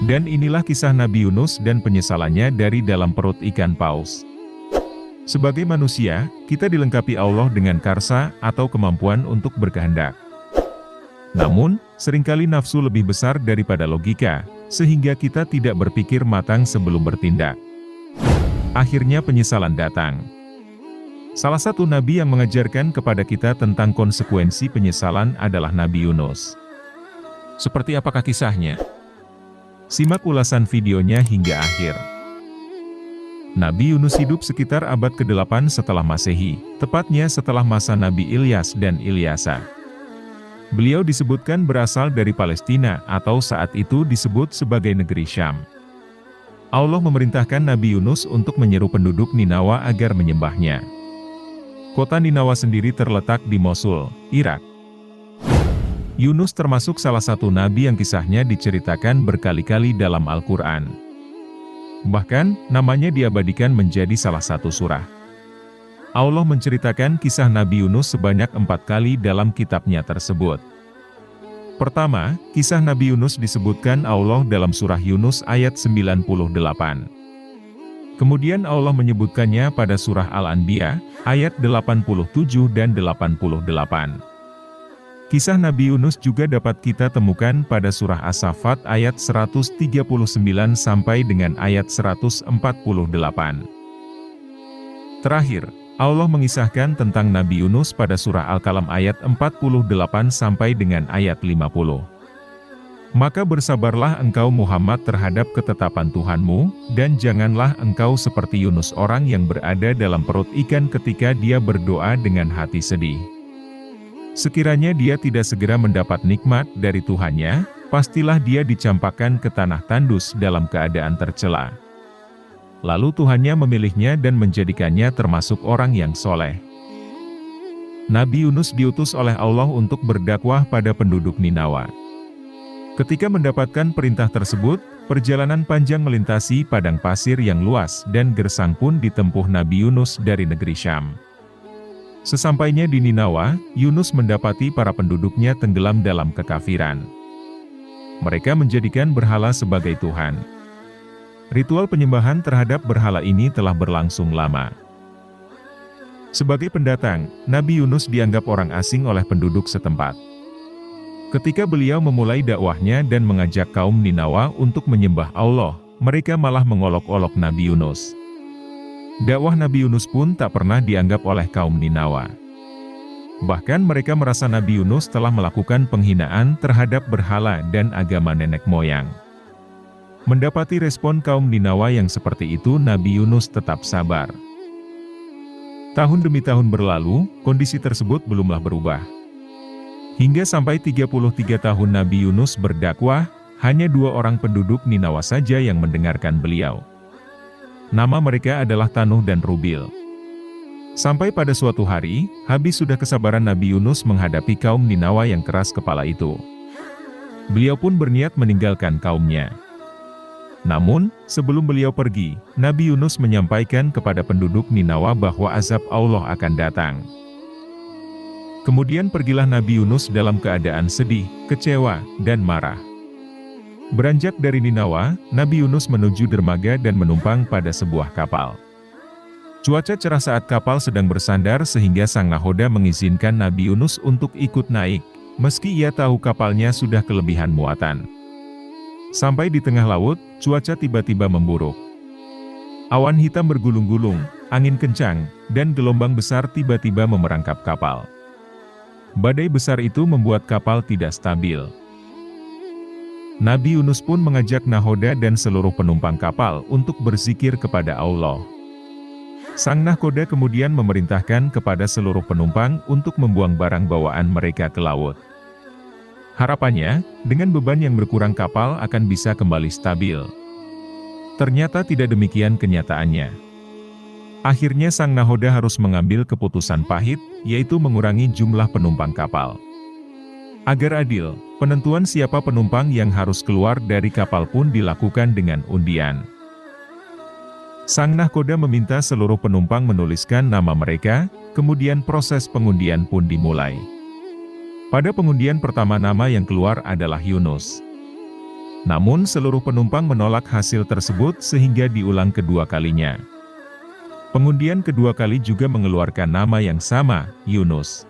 Dan inilah kisah Nabi Yunus dan penyesalannya dari dalam perut ikan paus. Sebagai manusia, kita dilengkapi Allah dengan karsa atau kemampuan untuk berkehendak. Namun, seringkali nafsu lebih besar daripada logika, sehingga kita tidak berpikir matang sebelum bertindak. Akhirnya penyesalan datang. Salah satu nabi yang mengajarkan kepada kita tentang konsekuensi penyesalan adalah Nabi Yunus. Seperti apakah kisahnya? Simak ulasan videonya hingga akhir. Nabi Yunus hidup sekitar abad ke-8 setelah Masehi, tepatnya setelah masa Nabi Ilyas dan Ilyasa. Beliau disebutkan berasal dari Palestina atau saat itu disebut sebagai negeri Syam. Allah memerintahkan Nabi Yunus untuk menyeru penduduk Ninawa agar menyembahnya. Kota Ninawa sendiri terletak di Mosul, Irak. Yunus termasuk salah satu nabi yang kisahnya diceritakan berkali-kali dalam Al-Quran. Bahkan, namanya diabadikan menjadi salah satu surah. Allah menceritakan kisah Nabi Yunus sebanyak 4 kali dalam kitabnya tersebut. Pertama, kisah Nabi Yunus disebutkan Allah dalam surah Yunus ayat 98. Kemudian Allah menyebutkannya pada surah Al-Anbiya, ayat 87 dan 88. Kisah Nabi Yunus juga dapat kita temukan pada surah As-Saffat ayat 139 sampai dengan ayat 148. Terakhir, Allah mengisahkan tentang Nabi Yunus pada surah Al-Qalam ayat 48 sampai dengan ayat 50. Maka bersabarlah engkau Muhammad terhadap ketetapan Tuhanmu, dan janganlah engkau seperti Yunus orang yang berada dalam perut ikan ketika dia berdoa dengan hati sedih. Sekiranya dia tidak segera mendapat nikmat dari Tuhannya, pastilah dia dicampakkan ke tanah tandus dalam keadaan tercela. Lalu Tuhannya memilihnya dan menjadikannya termasuk orang yang soleh. Nabi Yunus diutus oleh Allah untuk berdakwah pada penduduk Ninawa. Ketika mendapatkan perintah tersebut, perjalanan panjang melintasi padang pasir yang luas dan gersang pun ditempuh Nabi Yunus dari negeri Syam. Sesampainya di Ninawa, Yunus mendapati para penduduknya tenggelam dalam kekafiran. Mereka menjadikan berhala sebagai Tuhan. Ritual penyembahan terhadap berhala ini telah berlangsung lama. Sebagai pendatang, Nabi Yunus dianggap orang asing oleh penduduk setempat. Ketika beliau memulai dakwahnya dan mengajak kaum Ninawa untuk menyembah Allah, mereka malah mengolok-olok Nabi Yunus. Dakwah Nabi Yunus pun tak pernah dianggap oleh kaum Ninawa. Bahkan mereka merasa Nabi Yunus telah melakukan penghinaan terhadap berhala dan agama nenek moyang. Mendapati respon kaum Ninawa yang seperti itu, Nabi Yunus tetap sabar. Tahun demi tahun berlalu, kondisi tersebut belumlah berubah. Hingga sampai 33 tahun Nabi Yunus berdakwah, hanya 2 orang penduduk Ninawa saja yang mendengarkan beliau. Nama mereka adalah Tanuh dan Rubil. Sampai pada suatu hari, habis sudah kesabaran Nabi Yunus menghadapi kaum Ninawa yang keras kepala itu. Beliau pun berniat meninggalkan kaumnya. Namun, sebelum beliau pergi, Nabi Yunus menyampaikan kepada penduduk Ninawa bahwa azab Allah akan datang. Kemudian pergilah Nabi Yunus dalam keadaan sedih, kecewa, dan marah. Beranjak dari Ninawa, Nabi Yunus menuju dermaga dan menumpang pada sebuah kapal. Cuaca cerah saat kapal sedang bersandar sehingga sang nahoda mengizinkan Nabi Yunus untuk ikut naik, meski ia tahu kapalnya sudah kelebihan muatan. Sampai di tengah laut, cuaca tiba-tiba memburuk. Awan hitam bergulung-gulung, angin kencang, dan gelombang besar tiba-tiba memerangkap kapal. Badai besar itu membuat kapal tidak stabil. Nabi Yunus pun mengajak nahoda dan seluruh penumpang kapal untuk berzikir kepada Allah. Sang nahoda kemudian memerintahkan kepada seluruh penumpang untuk membuang barang bawaan mereka ke laut. Harapannya, dengan beban yang berkurang kapal akan bisa kembali stabil. Ternyata tidak demikian kenyataannya. Akhirnya sang nahoda harus mengambil keputusan pahit, yaitu mengurangi jumlah penumpang kapal. Agar adil, penentuan siapa penumpang yang harus keluar dari kapal pun dilakukan dengan undian. Sang nahkoda meminta seluruh penumpang menuliskan nama mereka, kemudian proses pengundian pun dimulai. Pada pengundian pertama nama yang keluar adalah Yunus. Namun seluruh penumpang menolak hasil tersebut sehingga diulang kedua kalinya. Pengundian kedua kali juga mengeluarkan nama yang sama, Yunus.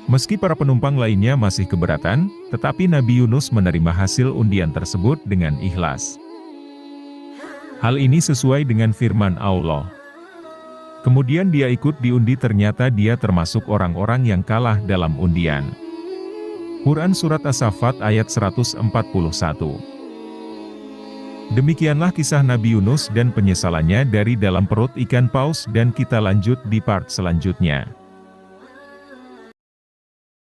Meski para penumpang lainnya masih keberatan, tetapi Nabi Yunus menerima hasil undian tersebut dengan ikhlas. Hal ini sesuai dengan firman Allah. Kemudian dia ikut diundi, ternyata dia termasuk orang-orang yang kalah dalam undian. Quran Surat As-Saffat ayat 141. Demikianlah kisah Nabi Yunus dan penyesalannya dari dalam perut ikan paus, dan kita lanjut di part selanjutnya.